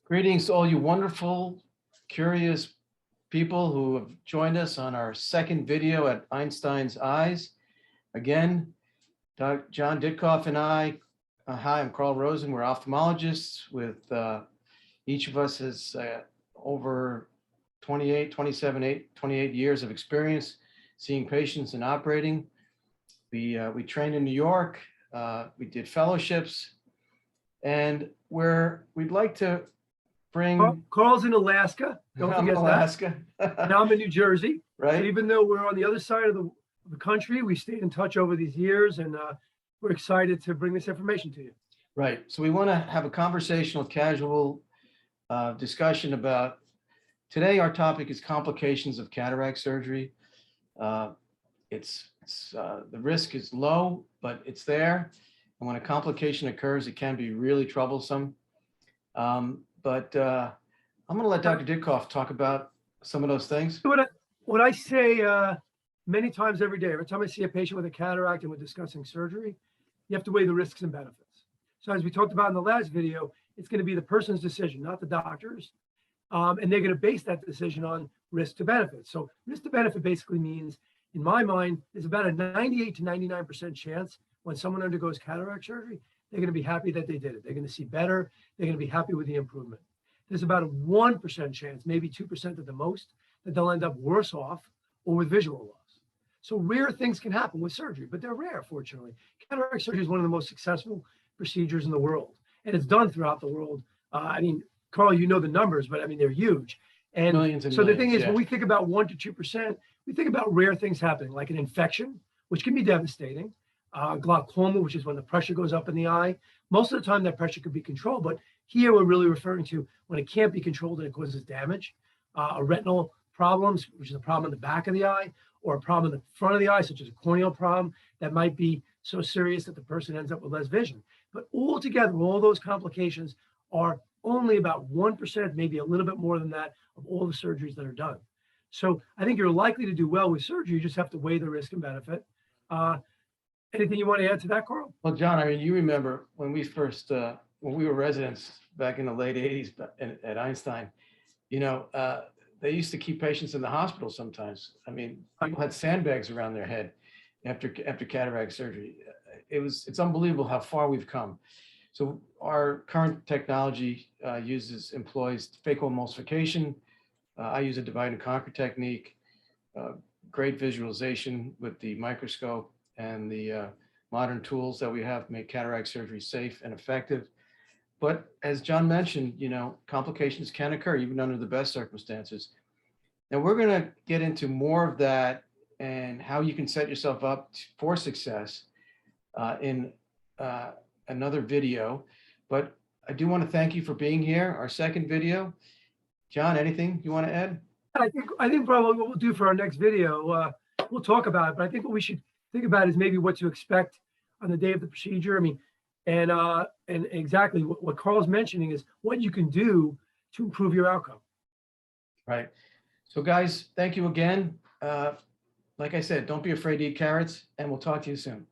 Greetings to all you wonderful, curious people who have joined us on our second video at Einstein's Eyes. Again, Dr. John Ditkoff and I, hi, I'm Carl Rosen. We're ophthalmologists with each of us has over 28 years of experience seeing patients and operating. We trained in New York, we did fellowships, and we'd like to bring. Carl's in Alaska. Don't I'm in forget Alaska. that. Now I'm in New Jersey. Right. So even though we're on the other side of the country, we stayed in touch over these years, and we're excited to bring this information to you. Right. So we want to have a conversational, casual discussion about today. Our topic is complications of cataract surgery. The risk is low, but it's there. And when a complication occurs, it can be really troublesome. But I'm going to let Dr. Ditkoff talk about some of those things. What I say many times every day, every time I see a patient with a cataract and we're discussing surgery, you have to weigh the risks and benefits. So as we talked about in the last video, it's going to be the person's decision, not the doctor's. And they're going to base that decision on risk to benefit. So risk to benefit basically means, in my mind, there's about a 98 to 99% chance when someone undergoes cataract surgery, they're going to be happy that they did it. They're going to see better. They're going to be happy with the improvement. There's about a 1% chance, maybe 2% at the most, that they'll end up worse off or with visual loss. So rare things can happen with surgery, but they're rare, fortunately. Cataract surgery is one of the most successful procedures in the world, and it's done throughout the world. I mean, Carl, you know the numbers, but I mean, they're huge. And Millions and so the millions, thing is, yeah. when we think about 1 to 2%, we think about rare things happening, like an infection, which can be devastating. Glaucoma, which is when the pressure goes up in the eye. Most of the time that pressure could be controlled, but here we're really referring to when it can't be controlled and it causes damage. Retinal problems, which is a problem in the back of the eye, or a problem in the front of the eye, such as a corneal problem that might be so serious that the person ends up with less vision. But altogether, all those complications are only about 1%, maybe a little bit more than that, of all the surgeries that are done. So I think you're likely to do well with surgery. You just have to weigh the risk and benefit. Anything you want to add to that, Carl? Well, John, I mean, you remember when we first, when we were residents back in the late 80s at Einstein, you know, they used to keep patients in the hospital sometimes. I mean, people had sandbags around their head after cataract surgery. It's unbelievable how far we've come. So our current technology employs phacoemulsification. I use a divide and conquer technique, great visualization with the microscope, and the modern tools that we have make cataract surgery safe and effective. But as John mentioned, you know, complications can occur even under the best circumstances. And we're going to get into more of that and how you can set yourself up for success in another video. But I do want to thank you for being here, our second video. John, anything you want to add? I think probably what we'll do for our next video, we'll talk about it, but I think what we should think about is maybe what to expect on the day of the procedure. I mean, and exactly what Carl's mentioning is what you can do to improve your outcome. Right. So guys, thank you again. Like I said, don't be afraid to eat carrots, and we'll talk to you soon.